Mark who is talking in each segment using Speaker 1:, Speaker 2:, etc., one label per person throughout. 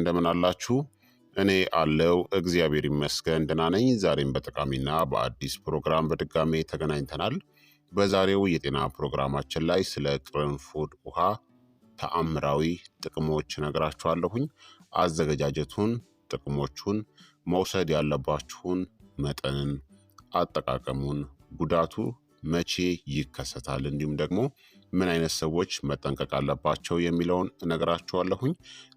Speaker 1: እንደምን አላችሁ? እኔ አለው እግዚአብሔር ይመስገን ደህና ነኝ። ዛሬም በጠቃሚና በአዲስ ፕሮግራም በድጋሜ ተገናኝተናል። በዛሬው የጤና ፕሮግራማችን ላይ ስለ ቅርንፉድ ውሃ ተአምራዊ ጥቅሞች እነግራችኋለሁኝ። አዘገጃጀቱን፣ ጥቅሞቹን፣ መውሰድ ያለባችሁን መጠንን፣ አጠቃቀሙን፣ ጉዳቱ መቼ ይከሰታል፣ እንዲሁም ደግሞ ምን አይነት ሰዎች መጠንቀቅ አለባቸው የሚለውን እነግራችኋለሁኝ።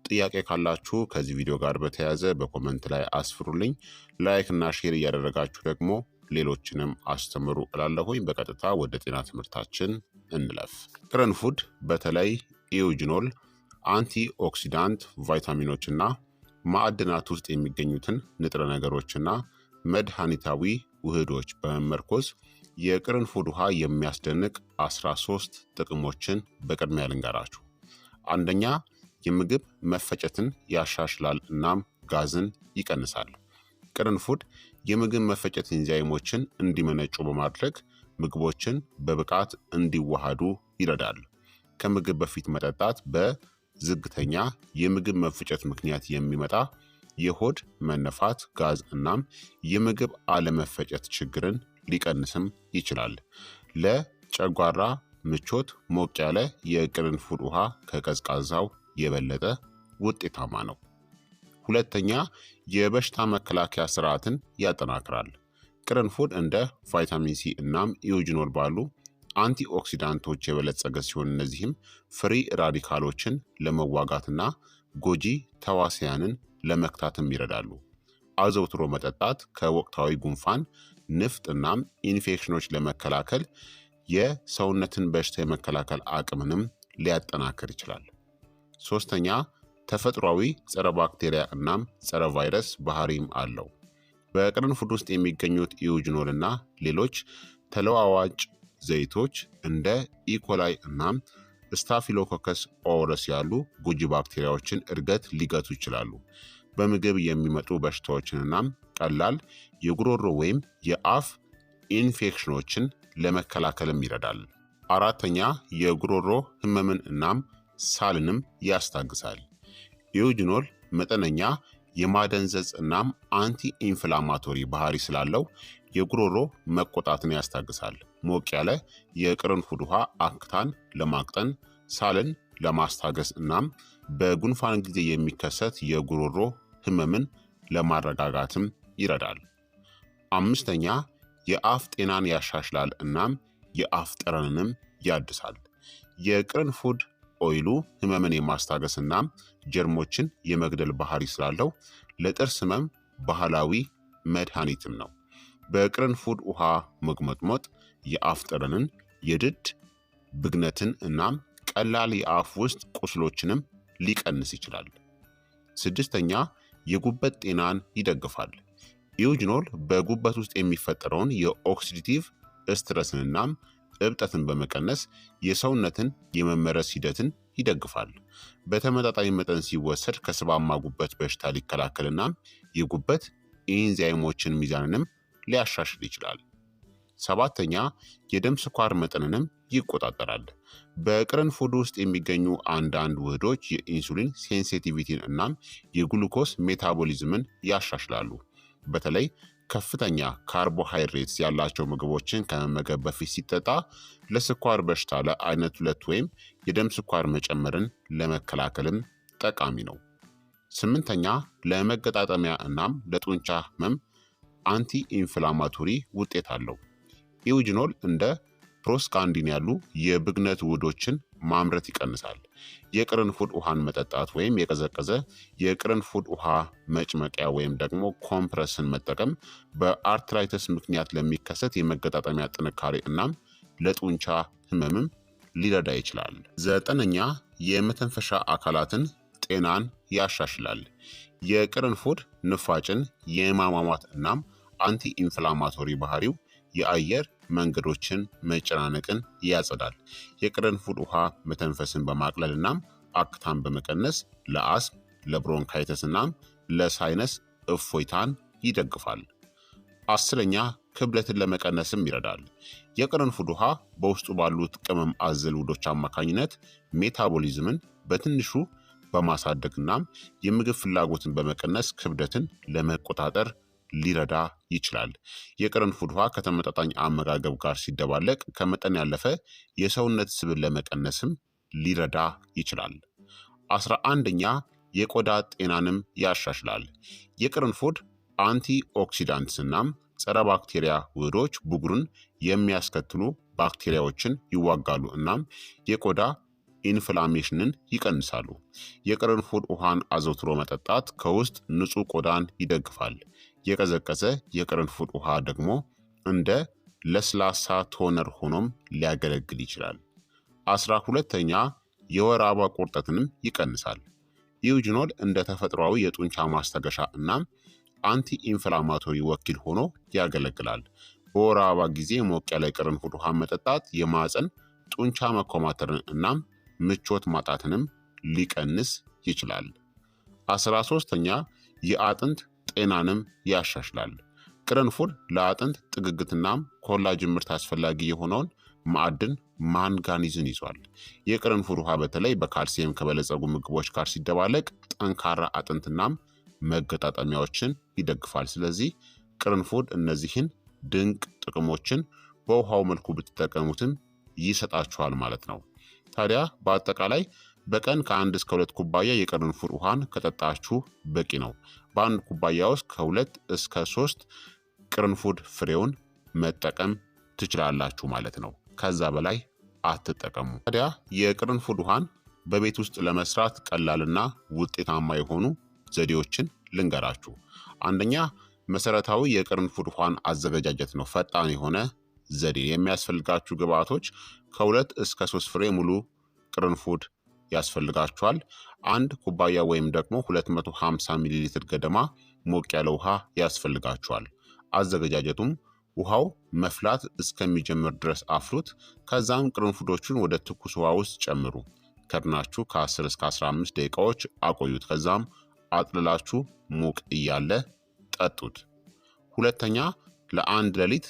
Speaker 1: ጥያቄ ካላችሁ ከዚህ ቪዲዮ ጋር በተያያዘ በኮመንት ላይ አስፍሩልኝ። ላይክ እና ሼር እያደረጋችሁ ደግሞ ሌሎችንም አስተምሩ እላለሁኝ። በቀጥታ ወደ ጤና ትምህርታችን እንለፍ። ቅርንፉድ በተለይ ኢዩጅኖል፣ አንቲ ኦክሲዳንት፣ ቫይታሚኖችና ማዕድናት ውስጥ የሚገኙትን ንጥረ ነገሮችና መድኃኒታዊ ውህዶች በመመርኮዝ የቅርንፉድ ውሃ የሚያስደንቅ 13 ጥቅሞችን በቅድሚያ ልንገራችሁ። አንደኛ፣ የምግብ መፈጨትን ያሻሽላል እናም ጋዝን ይቀንሳል። ቅርንፉድ የምግብ መፈጨት ኢንዛይሞችን እንዲመነጩ በማድረግ ምግቦችን በብቃት እንዲዋሃዱ ይረዳል። ከምግብ በፊት መጠጣት በዝግተኛ የምግብ መፈጨት ምክንያት የሚመጣ የሆድ መነፋት፣ ጋዝ እናም የምግብ አለመፈጨት ችግርን ሊቀንስም ይችላል። ለጨጓራ ምቾት ሞቅ ያለ የቅርንፉድ ውሃ ከቀዝቃዛው የበለጠ ውጤታማ ነው። ሁለተኛ፣ የበሽታ መከላከያ ስርዓትን ያጠናክራል። ቅርንፉድ እንደ ቫይታሚን ሲ እናም ኢዩጅኖል ባሉ አንቲኦክሲዳንቶች የበለጸገ ሲሆን እነዚህም ፍሪ ራዲካሎችን ለመዋጋትና ጎጂ ተዋሲያንን ለመክታትም ይረዳሉ። አዘውትሮ መጠጣት ከወቅታዊ ጉንፋን፣ ንፍጥ እናም ኢንፌክሽኖች ለመከላከል የሰውነትን በሽታ የመከላከል አቅምንም ሊያጠናክር ይችላል። ሶስተኛ፣ ተፈጥሯዊ ጸረ ባክቴሪያ እናም ጸረ ቫይረስ ባህሪም አለው። በቅርንፉድ ውስጥ የሚገኙት ኢዩጅኖል እና ሌሎች ተለዋዋጭ ዘይቶች እንደ ኢኮላይ እናም ስታፊሎኮከስ ኦረስ ያሉ ጎጂ ባክቴሪያዎችን እድገት ሊገቱ ይችላሉ። በምግብ የሚመጡ በሽታዎችንናም ቀላል የጉሮሮ ወይም የአፍ ኢንፌክሽኖችን ለመከላከልም ይረዳል። አራተኛ፣ የጉሮሮ ህመምን እናም ሳልንም ያስታግሳል። ኢዩጅኖል መጠነኛ የማደንዘዝ እናም አንቲ ኢንፍላማቶሪ ባህሪ ስላለው የጉሮሮ መቆጣትን ያስታግሳል። ሞቅ ያለ የቅርንፉድ ውሃ አክታን ለማቅጠን፣ ሳልን ለማስታገስ እናም በጉንፋን ጊዜ የሚከሰት የጉሮሮ ህመምን ለማረጋጋትም ይረዳል። አምስተኛ፣ የአፍ ጤናን ያሻሽላል እናም የአፍ ጠረንንም ያድሳል። የቅርንፉድ ኦይሉ ህመምን የማስታገስ እናም ጀርሞችን የመግደል ባህሪ ስላለው ለጥርስ ህመም ባህላዊ መድኃኒትም ነው። በቅርንፉድ ውሃ መጉመጥሞጥ የአፍ ጠረንን፣ የድድ ብግነትን እናም ቀላል የአፍ ውስጥ ቁስሎችንም ሊቀንስ ይችላል። ስድስተኛ፣ የጉበት ጤናን ይደግፋል። ኢዩጅኖል በጉበት ውስጥ የሚፈጠረውን የኦክሲዲቲቭ ስትረስንናም እብጠትን በመቀነስ የሰውነትን የመመረስ ሂደትን ይደግፋል። በተመጣጣኝ መጠን ሲወሰድ ከስባማ ጉበት በሽታ ሊከላከልናም የጉበት ኢንዛይሞችን ሚዛንንም ሊያሻሽል ይችላል። ሰባተኛ፣ የደም ስኳር መጠንንም ይቆጣጠራል። በቅርንፉድ ውስጥ የሚገኙ አንዳንድ ውህዶች የኢንሱሊን ሴንሲቲቪቲን እናም የግሉኮስ ሜታቦሊዝምን ያሻሽላሉ። በተለይ ከፍተኛ ካርቦሃይድሬትስ ያላቸው ምግቦችን ከመመገብ በፊት ሲጠጣ ለስኳር በሽታ፣ ለአይነት 2 ወይም የደም ስኳር መጨመርን ለመከላከልም ጠቃሚ ነው። ስምንተኛ፣ ለመገጣጠሚያ እናም ለጡንቻ ህመም አንቲ ኢንፍላማቶሪ ውጤት አለው። ኢዩጅኖል እንደ ፕሮስካንዲን ያሉ የብግነት ውህዶችን ማምረት ይቀንሳል። የቅርንፉድ ውሃን መጠጣት ወይም የቀዘቀዘ የቅርንፉድ ውሃ መጭመቂያ ወይም ደግሞ ኮምፕረስን መጠቀም በአርትራይተስ ምክንያት ለሚከሰት የመገጣጠሚያ ጥንካሬ እናም ለጡንቻ ህመምም ሊረዳ ይችላል። ዘጠነኛ፣ የመተንፈሻ አካላትን ጤናን ያሻሽላል። የቅርንፉድ ንፋጭን የማሟሟት እናም አንቲ ኢንፍላማቶሪ ባህሪው የአየር መንገዶችን መጨናነቅን ያጸዳል። የቅርንፉድ ውሃ መተንፈስን በማቅለል እናም አክታን በመቀነስ ለአስም፣ ለብሮንካይተስ እናም ለሳይነስ እፎይታን ይደግፋል። አስረኛ፣ ክብደትን ለመቀነስም ይረዳል። የቅርንፉድ ውሃ በውስጡ ባሉት ቅመም አዘል ውህዶች አማካኝነት ሜታቦሊዝምን በትንሹ በማሳደግናም የምግብ ፍላጎትን በመቀነስ ክብደትን ለመቆጣጠር ሊረዳ ይችላል። የቅርንፉድ ውሃ ከተመጣጣኝ አመጋገብ ጋር ሲደባለቅ ከመጠን ያለፈ የሰውነት ስብን ለመቀነስም ሊረዳ ይችላል። 11ኛ የቆዳ ጤናንም ያሻሽላል። የቅርንፉድ አንቲ ኦክሲዳንትስ እናም ጸረ ባክቴሪያ ውህዶች ብጉርን የሚያስከትሉ ባክቴሪያዎችን ይዋጋሉ እናም የቆዳ ኢንፍላሜሽንን ይቀንሳሉ። የቅርንፉድ ውሃን አዘውትሮ መጠጣት ከውስጥ ንጹህ ቆዳን ይደግፋል። የቀዘቀዘ የቅርንፉድ ውሃ ደግሞ እንደ ለስላሳ ቶነር ሆኖም ሊያገለግል ይችላል። 12ኛ የወር አበባ ቁርጠትንም ይቀንሳል። ኢዩጅኖል እንደ ተፈጥሯዊ የጡንቻ ማስታገሻ እናም አንቲ ኢንፍላማቶሪ ወኪል ሆኖ ያገለግላል። በወር አበባ ጊዜ ሞቅ ያለ ቅርንፉድ ውሃ መጠጣት የማህፀን ጡንቻ መኮማተርን እናም ምቾት ማጣትንም ሊቀንስ ይችላል። 13ኛ የአጥንት ጤናንም ያሻሽላል። ቅርንፉድ ለአጥንት ጥግግትናም ኮላጅን ምርት አስፈላጊ የሆነውን ማዕድን ማንጋኒዝን ይዟል። የቅርንፉድ ውሃ በተለይ በካልሲየም ከበለጸጉ ምግቦች ጋር ሲደባለቅ ጠንካራ አጥንትናም መገጣጠሚያዎችን ይደግፋል። ስለዚህ ቅርንፉድ እነዚህን ድንቅ ጥቅሞችን በውሃው መልኩ ብትጠቀሙትም ይሰጣችኋል ማለት ነው። ታዲያ በአጠቃላይ በቀን ከ1 እስከ 2 ኩባያ የቅርንፉድ ውሃን ከጠጣችሁ በቂ ነው። በአንድ ኩባያ ውስጥ ከ2 እስከ 3 ቅርንፉድ ፍሬውን መጠቀም ትችላላችሁ ማለት ነው። ከዛ በላይ አትጠቀሙ። ታዲያ የቅርንፉድ ውሃን በቤት ውስጥ ለመስራት ቀላልና ውጤታማ የሆኑ ዘዴዎችን ልንገራችሁ። አንደኛ መሰረታዊ የቅርንፉድ ውሃን አዘገጃጀት ነው። ፈጣን የሆነ ዘዴ። የሚያስፈልጋችሁ ግብአቶች ከ2 እስከ 3 ፍሬ ሙሉ ቅርንፉድ ያስፈልጋችኋል። 1 ኩባያ ወይም ደግሞ 250 ሚሊ ሊትር ገደማ ሞቅ ያለ ውሃ ያስፈልጋችኋል። አዘገጃጀቱም ውሃው መፍላት እስከሚጀምር ድረስ አፍሉት። ከዛም ቅርንፉዶቹን ወደ ትኩስ ውሃ ውስጥ ጨምሩ። ከድናችሁ ከ10 እስከ 15 ደቂቃዎች አቆዩት። ከዛም አጥልላችሁ ሙቅ እያለ ጠጡት። ሁለተኛ ለአንድ ሌሊት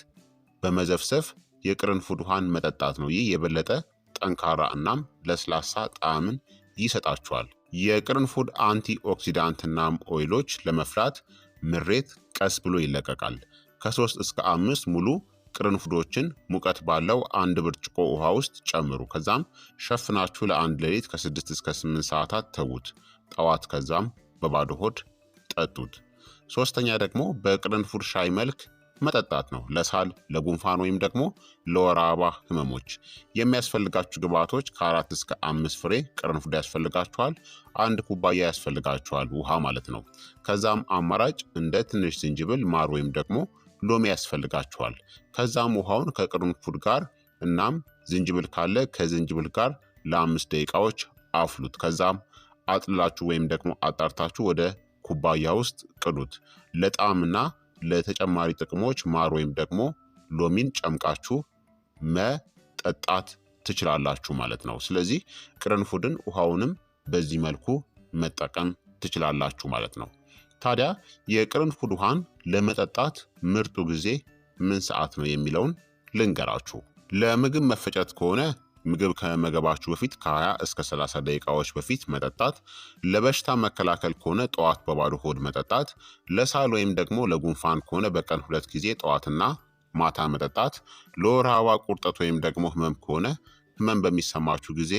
Speaker 1: በመዘፍሰፍ የቅርንፉድ ውሃን መጠጣት ነው። ይህ የበለጠ ጠንካራ እናም ለስላሳ ጣዕምን ይሰጣችኋል። የቅርንፉድ አንቲ ኦክሲዳንት እናም ኦይሎች ለመፍላት ምሬት ቀስ ብሎ ይለቀቃል። ከ3 እስከ 5 ሙሉ ቅርንፉዶችን ሙቀት ባለው 1 ብርጭቆ ውሃ ውስጥ ጨምሩ። ከዛም ሸፍናችሁ ለአንድ ሌሊት ከ6 እስከ 8 ሰዓታት ተዉት። ጠዋት ከዛም በባዶ ሆድ ጠጡት። ሶስተኛ ደግሞ በቅርንፉድ ሻይ መልክ መጠጣት ነው። ለሳል፣ ለጉንፋን ወይም ደግሞ ለወር አበባ ህመሞች የሚያስፈልጋችሁ ግብአቶች ከ4 እስከ 5 ፍሬ ቅርንፉድ ያስፈልጋችኋል። 1 ኩባያ ያስፈልጋችኋል ውሃ ማለት ነው። ከዛም አማራጭ እንደ ትንሽ ዝንጅብል፣ ማር ወይም ደግሞ ሎሚ ያስፈልጋችኋል። ከዛም ውሃውን ከቅርንፉድ ጋር እናም ዝንጅብል ካለ ከዝንጅብል ጋር ለ5 ደቂቃዎች አፍሉት። ከዛም አጥልላችሁ ወይም ደግሞ አጣርታችሁ ወደ ኩባያ ውስጥ ቅዱት። ለጣዕምና ለተጨማሪ ጥቅሞች ማር ወይም ደግሞ ሎሚን ጨምቃችሁ መጠጣት ትችላላችሁ ማለት ነው። ስለዚህ ቅርንፉድን ውሃውንም በዚህ መልኩ መጠቀም ትችላላችሁ ማለት ነው። ታዲያ የቅርንፉድ ውሃን ለመጠጣት ምርጡ ጊዜ ምን ሰዓት ነው የሚለውን ልንገራችሁ። ለምግብ መፈጨት ከሆነ ምግብ ከመመገባችሁ በፊት ከ20 እስከ 30 ደቂቃዎች በፊት መጠጣት። ለበሽታ መከላከል ከሆነ ጠዋት በባዶ ሆድ መጠጣት። ለሳል ወይም ደግሞ ለጉንፋን ከሆነ በቀን 2 ጊዜ ጠዋትና ማታ መጠጣት። ለወር አበባ ቁርጠት ወይም ደግሞ ህመም ከሆነ ህመም በሚሰማችሁ ጊዜ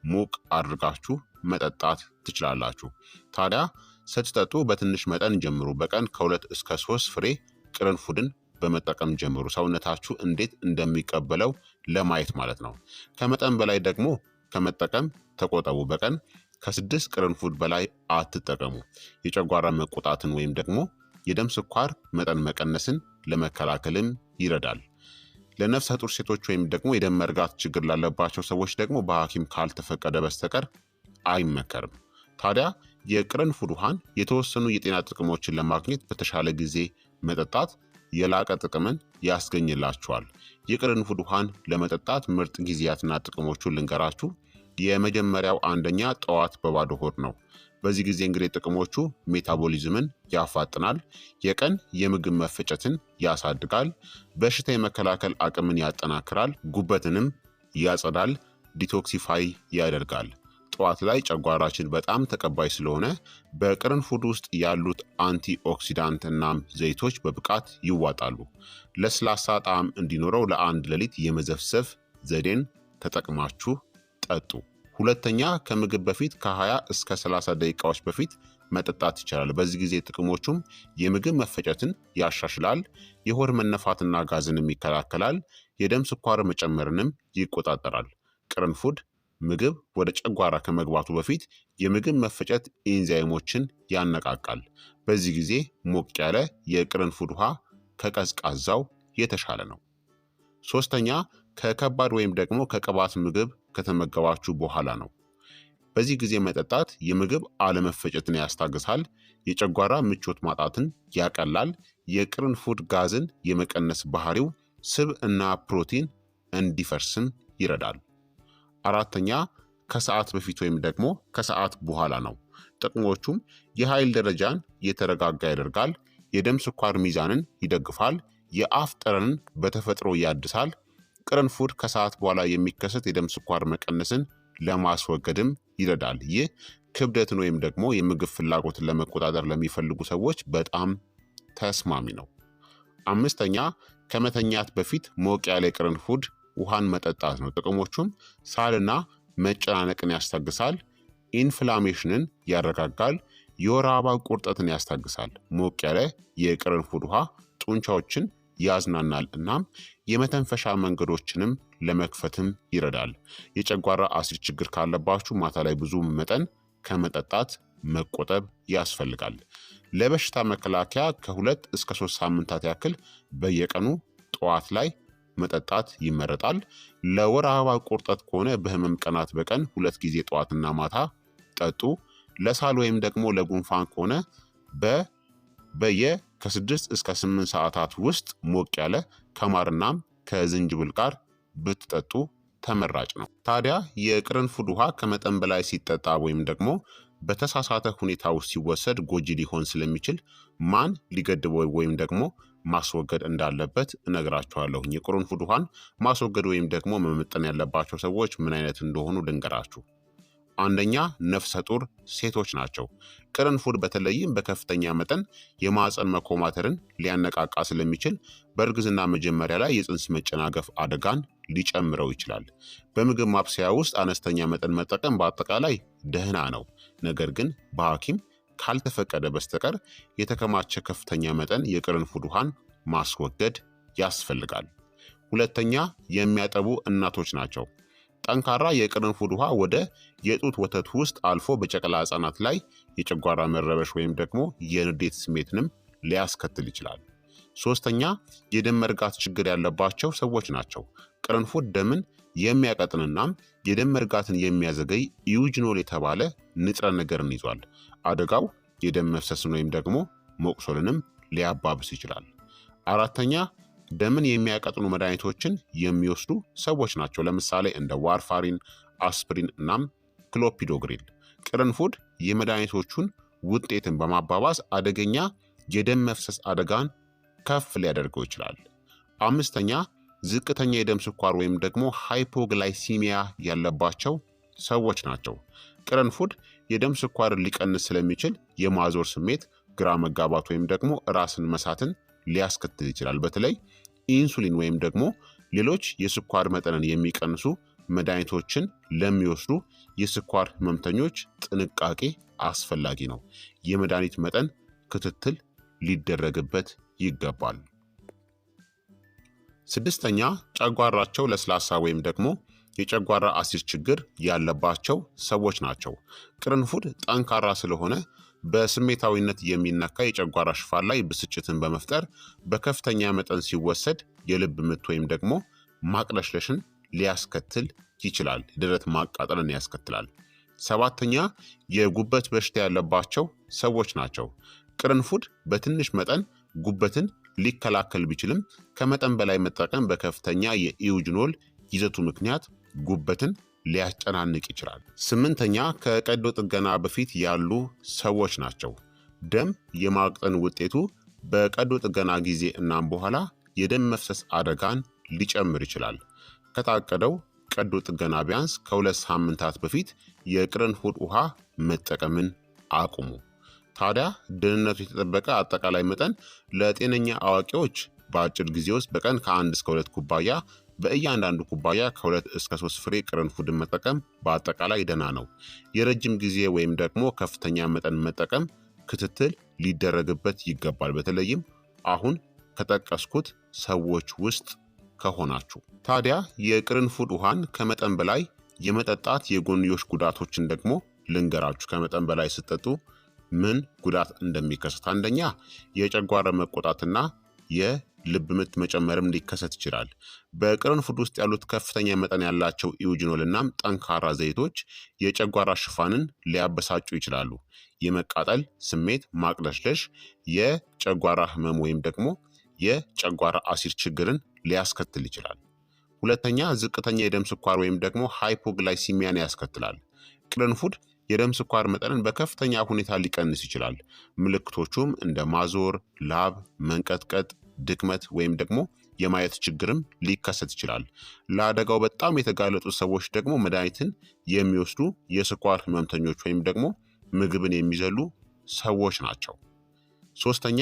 Speaker 1: ሙቅ አድርጋችሁ መጠጣት ትችላላችሁ። ታዲያ ስትጠጡ በትንሽ መጠን ጀምሩ። በቀን ከ2 እስከ 3 ፍሬ ቅርንፉድን በመጠቀም ጀምሩ። ሰውነታችሁ እንዴት እንደሚቀበለው ለማየት ማለት ነው። ከመጠን በላይ ደግሞ ከመጠቀም ተቆጠቡ። በቀን ከ6 ቅርንፉድ በላይ አትጠቀሙ። የጨጓራ መቆጣትን ወይም ደግሞ የደም ስኳር መጠን መቀነስን ለመከላከልም ይረዳል። ለነፍሰ ጡር ሴቶች ወይም ደግሞ የደም መርጋት ችግር ላለባቸው ሰዎች ደግሞ በሐኪም ካልተፈቀደ በስተቀር አይመከርም። ታዲያ የቅርንፉድ ውሃን የተወሰኑ የጤና ጥቅሞችን ለማግኘት በተሻለ ጊዜ መጠጣት የላቀ ጥቅምን ያስገኝላችኋል። የቅርንፉድ ውሃን ለመጠጣት ምርጥ ጊዜያትና ጥቅሞቹን ልንገራችሁ። የመጀመሪያው አንደኛ ጠዋት በባዶ ሆድ ነው። በዚህ ጊዜ እንግዲህ ጥቅሞቹ ሜታቦሊዝምን ያፋጥናል፣ የቀን የምግብ መፈጨትን ያሳድጋል፣ በሽታ የመከላከል አቅምን ያጠናክራል፣ ጉበትንም ያጸዳል፣ ዲቶክሲፋይ ያደርጋል። ጠዋት ላይ ጨጓራችን በጣም ተቀባይ ስለሆነ በቅርንፉድ ውስጥ ያሉት አንቲ ኦክሲዳንት እናም ዘይቶች በብቃት ይዋጣሉ። ለስላሳ ጣዕም እንዲኖረው ለአንድ ሌሊት የመዘፍዘፍ ዘዴን ተጠቅማችሁ ጠጡ። ሁለተኛ፣ ከምግብ በፊት ከ20 እስከ 30 ደቂቃዎች በፊት መጠጣት ይቻላል። በዚህ ጊዜ ጥቅሞቹም የምግብ መፈጨትን ያሻሽላል፣ የሆድ መነፋትና ጋዝንም ይከላከላል፣ የደም ስኳር መጨመርንም ይቆጣጠራል። ቅርንፉድ ምግብ ወደ ጨጓራ ከመግባቱ በፊት የምግብ መፈጨት ኤንዛይሞችን ያነቃቃል። በዚህ ጊዜ ሞቅ ያለ የቅርንፉድ ውሃ ከቀዝቃዛው የተሻለ ነው። ሶስተኛ፣ ከከባድ ወይም ደግሞ ከቅባት ምግብ ከተመገባችሁ በኋላ ነው። በዚህ ጊዜ መጠጣት የምግብ አለመፈጨትን ያስታግሳል፣ የጨጓራ ምቾት ማጣትን ያቀላል፣ የቅርንፉድ ጋዝን የመቀነስ ባህሪው ስብ እና ፕሮቲን እንዲፈርስም ይረዳል። አራተኛ፣ ከሰዓት በፊት ወይም ደግሞ ከሰዓት በኋላ ነው። ጥቅሞቹም የኃይል ደረጃን የተረጋጋ ያደርጋል፣ የደም ስኳር ሚዛንን ይደግፋል፣ የአፍ ጠረንን በተፈጥሮ ያድሳል። ቅርንፉድ ከሰዓት በኋላ የሚከሰት የደም ስኳር መቀነስን ለማስወገድም ይረዳል። ይህ ክብደትን ወይም ደግሞ የምግብ ፍላጎትን ለመቆጣጠር ለሚፈልጉ ሰዎች በጣም ተስማሚ ነው። አምስተኛ፣ ከመተኛት በፊት ሞቅ ያለ የቅርንፉድ ውሃን መጠጣት ነው። ጥቅሞቹም ሳልና መጨናነቅን ያስታግሳል፣ ኢንፍላሜሽንን ያረጋጋል፣ የወር አበባ ቁርጠትን ያስታግሳል። ሞቅ ያለ የቅርንፉድ ውሃ ጡንቻዎችን ያዝናናል እናም የመተንፈሻ መንገዶችንም ለመክፈትም ይረዳል። የጨጓራ አሲድ ችግር ካለባችሁ ማታ ላይ ብዙ መጠን ከመጠጣት መቆጠብ ያስፈልጋል። ለበሽታ መከላከያ ከ2 እስከ 3 ሳምንታት ያክል በየቀኑ ጠዋት ላይ መጠጣት ይመረጣል። ለወር አበባ ቁርጠት ከሆነ በህመም ቀናት በቀን 2 ጊዜ ጠዋትና ማታ ጠጡ። ለሳል ወይም ደግሞ ለጉንፋን ከሆነ ከ6 እስከ 8 ሰዓታት ውስጥ ሞቅ ያለ ከማርናም ከዝንጅብል ጋር ብትጠጡ ተመራጭ ነው። ታዲያ የቅርንፉድ ውሃ ከመጠን በላይ ሲጠጣ ወይም ደግሞ በተሳሳተ ሁኔታ ውስጥ ሲወሰድ ጎጂ ሊሆን ስለሚችል ማን ሊገድበው ወይም ደግሞ ማስወገድ እንዳለበት እነግራችኋለሁ። የቅርንፉድ ውሃን ማስወገድ ወይም ደግሞ መመጠን ያለባቸው ሰዎች ምን አይነት እንደሆኑ ልንገራችሁ። አንደኛ፣ ነፍሰ ጡር ሴቶች ናቸው። ቅርንፉድ በተለይም በከፍተኛ መጠን የማህፀን መኮማተርን ሊያነቃቃ ስለሚችል በእርግዝና መጀመሪያ ላይ የፅንስ መጨናገፍ አደጋን ሊጨምረው ይችላል። በምግብ ማብሰያ ውስጥ አነስተኛ መጠን መጠቀም በአጠቃላይ ደህና ነው፣ ነገር ግን በሐኪም ካልተፈቀደ በስተቀር የተከማቸ ከፍተኛ መጠን የቅርንፉድ ውሃን ማስወገድ ያስፈልጋል። ሁለተኛ፣ የሚያጠቡ እናቶች ናቸው። ጠንካራ የቅርንፉድ ውሃ ወደ የጡት ወተት ውስጥ አልፎ በጨቅላ ህጻናት ላይ የጨጓራ መረበሽ ወይም ደግሞ የንዴት ስሜትንም ሊያስከትል ይችላል። ሶስተኛ፣ የደም መርጋት ችግር ያለባቸው ሰዎች ናቸው። ቅርንፉድ ደምን የሚያቀጥንናም የደም መርጋትን የሚያዘገይ ኢዩጅኖል የተባለ ንጥረ ነገርን ይዟል። አደጋው የደም መፍሰስን ወይም ደግሞ መቁሰልንም ሊያባብስ ይችላል። አራተኛ፣ ደምን የሚያቀጥኑ መድኃኒቶችን የሚወስዱ ሰዎች ናቸው። ለምሳሌ እንደ ዋርፋሪን፣ አስፕሪን እናም ክሎፒዶግሪል። ቅርንፉድ የመድኃኒቶቹን ውጤትን በማባባስ አደገኛ የደም መፍሰስ አደጋን ከፍ ሊያደርገው ይችላል። አምስተኛ፣ ዝቅተኛ የደም ስኳር ወይም ደግሞ ሃይፖግላይሲሚያ ያለባቸው ሰዎች ናቸው። ቅርንፉድ የደም ስኳርን ሊቀንስ ስለሚችል የማዞር ስሜት፣ ግራ መጋባት ወይም ደግሞ ራስን መሳትን ሊያስከትል ይችላል። በተለይ ኢንሱሊን ወይም ደግሞ ሌሎች የስኳር መጠንን የሚቀንሱ መድኃኒቶችን ለሚወስዱ የስኳር ህመምተኞች ጥንቃቄ አስፈላጊ ነው። የመድኃኒት መጠን ክትትል ሊደረግበት ይገባል። ስድስተኛ፣ ጨጓራቸው ለስላሳ ወይም ደግሞ የጨጓራ አሲድ ችግር ያለባቸው ሰዎች ናቸው። ቅርንፉድ ጠንካራ ስለሆነ በስሜታዊነት የሚነካ የጨጓራ ሽፋን ላይ ብስጭትን በመፍጠር በከፍተኛ መጠን ሲወሰድ የልብ ምት ወይም ደግሞ ማቅለሽለሽን ሊያስከትል ይችላል። ደረት ማቃጠልን ያስከትላል። ሰባተኛ፣ የጉበት በሽታ ያለባቸው ሰዎች ናቸው። ቅርንፉድ በትንሽ መጠን ጉበትን ሊከላከል ቢችልም ከመጠን በላይ መጠቀም በከፍተኛ የኢዩጅኖል ይዘቱ ምክንያት ጉበትን ሊያስጨናንቅ ይችላል። ስምንተኛ፣ ከቀዶ ጥገና በፊት ያሉ ሰዎች ናቸው። ደም የማቅጠን ውጤቱ በቀዶ ጥገና ጊዜ እናም በኋላ የደም መፍሰስ አደጋን ሊጨምር ይችላል። ከታቀደው ቀዶ ጥገና ቢያንስ ከ2 ሳምንታት በፊት የቅርንፉድ ውሃ መጠቀምን አቁሙ። ታዲያ ደህንነቱ የተጠበቀ አጠቃላይ መጠን ለጤነኛ አዋቂዎች በአጭር ጊዜ ውስጥ በቀን ከ1 እስከ 2 ኩባያ፣ በእያንዳንዱ ኩባያ ከ2 እስከ 3 ፍሬ ቅርንፉድን መጠቀም በአጠቃላይ ደህና ነው። የረጅም ጊዜ ወይም ደግሞ ከፍተኛ መጠን መጠቀም ክትትል ሊደረግበት ይገባል፣ በተለይም አሁን ከጠቀስኩት ሰዎች ውስጥ ከሆናችሁ። ታዲያ የቅርንፉድ ውሃን ከመጠን በላይ የመጠጣት የጎንዮሽ ጉዳቶችን ደግሞ ልንገራችሁ። ከመጠን በላይ ስትጠጡ ምን ጉዳት እንደሚከሰት። አንደኛ የጨጓራ መቆጣትና የልብ ምት መጨመርም ሊከሰት ይችላል። በቅርንፉድ ውስጥ ያሉት ከፍተኛ መጠን ያላቸው ኢዩጂኖል እናም ጠንካራ ዘይቶች የጨጓራ ሽፋንን ሊያበሳጩ ይችላሉ። የመቃጠል ስሜት፣ ማቅለሽለሽ፣ የጨጓራ ህመም ወይም ደግሞ የጨጓራ አሲድ ችግርን ሊያስከትል ይችላል። ሁለተኛ ዝቅተኛ የደም ስኳር ወይም ደግሞ ሃይፖግላይሲሚያን ያስከትላል። ቅርንፉድ የደም ስኳር መጠንን በከፍተኛ ሁኔታ ሊቀንስ ይችላል። ምልክቶቹም እንደ ማዞር፣ ላብ፣ መንቀጥቀጥ፣ ድክመት ወይም ደግሞ የማየት ችግርም ሊከሰት ይችላል። ለአደጋው በጣም የተጋለጡ ሰዎች ደግሞ መድኃኒትን የሚወስዱ የስኳር ህመምተኞች ወይም ደግሞ ምግብን የሚዘሉ ሰዎች ናቸው። ሶስተኛ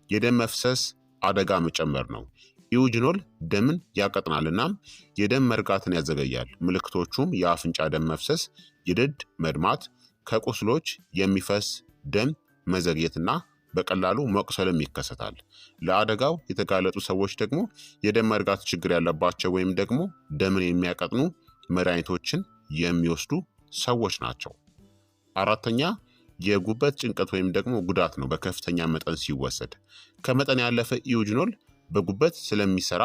Speaker 1: የደም መፍሰስ አደጋ መጨመር ነው። ኢዩጂኖል ደምን ያቀጥናል እናም የደም መርጋትን ያዘገያል። ምልክቶቹም የአፍንጫ ደም መፍሰስ፣ የድድ መድማት፣ ከቁስሎች የሚፈስ ደም መዘግየትና በቀላሉ መቁሰልም ይከሰታል። ለአደጋው የተጋለጡ ሰዎች ደግሞ የደም መርጋት ችግር ያለባቸው ወይም ደግሞ ደምን የሚያቀጥኑ መድኃኒቶችን የሚወስዱ ሰዎች ናቸው። አራተኛ የጉበት ጭንቀት ወይም ደግሞ ጉዳት ነው። በከፍተኛ መጠን ሲወሰድ ከመጠን ያለፈ ኢዩጂኖል በጉበት ስለሚሰራ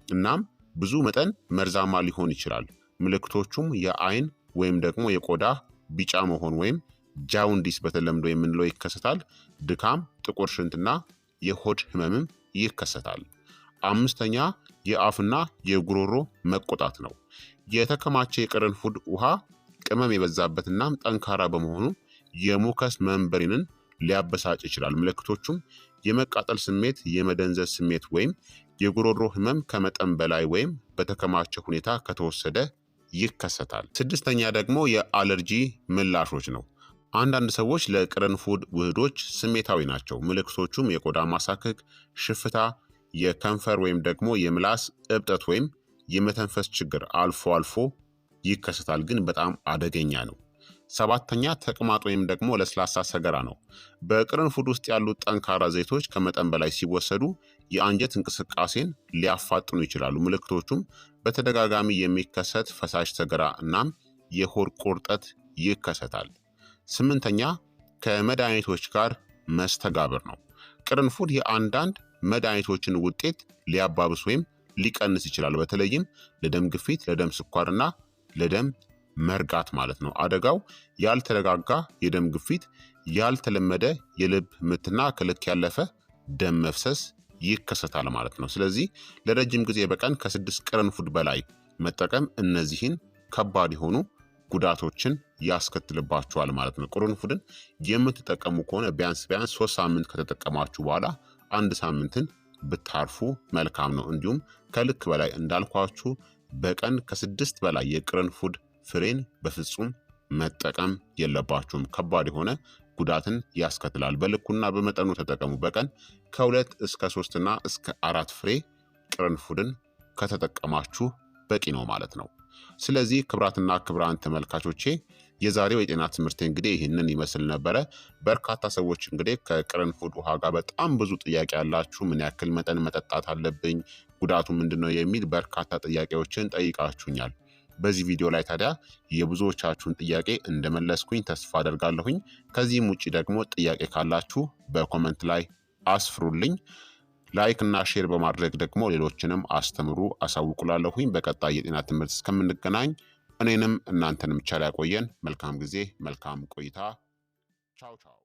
Speaker 1: እናም ብዙ መጠን መርዛማ ሊሆን ይችላል። ምልክቶቹም የአይን ወይም ደግሞ የቆዳ ቢጫ መሆን ወይም ጃውንዲስ በተለምዶ የምንለው ይከሰታል። ድካም፣ ጥቁር ሽንትና የሆድ ህመምም ይከሰታል። አምስተኛ የአፍና የጉሮሮ መቆጣት ነው። የተከማቸ የቅርንፉድ ውሃ ቅመም የበዛበትናም ጠንካራ በመሆኑ የሙከስ መንበሪንን ሊያበሳጭ ይችላል። ምልክቶቹም የመቃጠል ስሜት፣ የመደንዘዝ ስሜት ወይም የጉሮሮ ህመም ከመጠን በላይ ወይም በተከማቸ ሁኔታ ከተወሰደ ይከሰታል። ስድስተኛ ደግሞ የአለርጂ ምላሾች ነው። አንዳንድ ሰዎች ለቅርንፉድ ውህዶች ስሜታዊ ናቸው። ምልክቶቹም የቆዳ ማሳከክ፣ ሽፍታ፣ የከንፈር ወይም ደግሞ የምላስ እብጠት ወይም የመተንፈስ ችግር አልፎ አልፎ ይከሰታል፣ ግን በጣም አደገኛ ነው። ሰባተኛ ተቅማጥ ወይም ደግሞ ለስላሳ ሰገራ ነው። በቅርንፉድ ውስጥ ያሉት ጠንካራ ዘይቶች ከመጠን በላይ ሲወሰዱ የአንጀት እንቅስቃሴን ሊያፋጥኑ ይችላሉ። ምልክቶቹም በተደጋጋሚ የሚከሰት ፈሳሽ ሰገራ እናም የሆድ ቁርጠት ይከሰታል። ስምንተኛ ከመድኃኒቶች ጋር መስተጋብር ነው። ቅርንፉድ የአንዳንድ መድኃኒቶችን ውጤት ሊያባብስ ወይም ሊቀንስ ይችላል። በተለይም ለደም ግፊት፣ ለደም ስኳርና ለደም መርጋት ማለት ነው። አደጋው ያልተረጋጋ የደም ግፊት፣ ያልተለመደ የልብ ምትና ከልክ ያለፈ ደም መፍሰስ ይከሰታል ማለት ነው። ስለዚህ ለረጅም ጊዜ በቀን ከ6 ቅርንፉድ በላይ መጠቀም እነዚህን ከባድ የሆኑ ጉዳቶችን ያስከትልባችኋል ማለት ነው። ቅርንፉድን የምትጠቀሙ ከሆነ ቢያንስ 3 ሳምንት ከተጠቀማችሁ በኋላ 1 ሳምንትን ብታርፉ መልካም ነው። እንዲሁም ከልክ በላይ እንዳልኳችሁ በቀን ከ6 በላይ የቅርንፉድ ፍሬን በፍጹም መጠቀም የለባችሁም። ከባድ የሆነ ጉዳትን ያስከትላል። በልኩና በመጠኑ ተጠቀሙ። በቀን ከ2 እስከ 3 እና እስከ 4 ፍሬ ቅርንፉድን ከተጠቀማችሁ በቂ ነው ማለት ነው። ስለዚህ ክቡራትና ክቡራን ተመልካቾቼ የዛሬው የጤና ትምህርት እንግዲህ ይህንን ይመስል ነበረ። በርካታ ሰዎች እንግዲህ ከቅርንፉድ ውሃ ጋር በጣም ብዙ ጥያቄ ያላችሁ፣ ምን ያክል መጠን መጠጣት አለብኝ፣ ጉዳቱ ምንድን ነው የሚል በርካታ ጥያቄዎችን ጠይቃችሁኛል። በዚህ ቪዲዮ ላይ ታዲያ የብዙዎቻችሁን ጥያቄ እንደመለስኩኝ ተስፋ አደርጋለሁኝ። ከዚህም ውጭ ደግሞ ጥያቄ ካላችሁ በኮመንት ላይ አስፍሩልኝ። ላይክ እና ሼር በማድረግ ደግሞ ሌሎችንም አስተምሩ አሳውቁላለሁኝ። በቀጣይ የጤና ትምህርት እስከምንገናኝ እኔንም እናንተንም ቻላ ያቆየን። መልካም ጊዜ፣ መልካም ቆይታ። ቻው ቻው።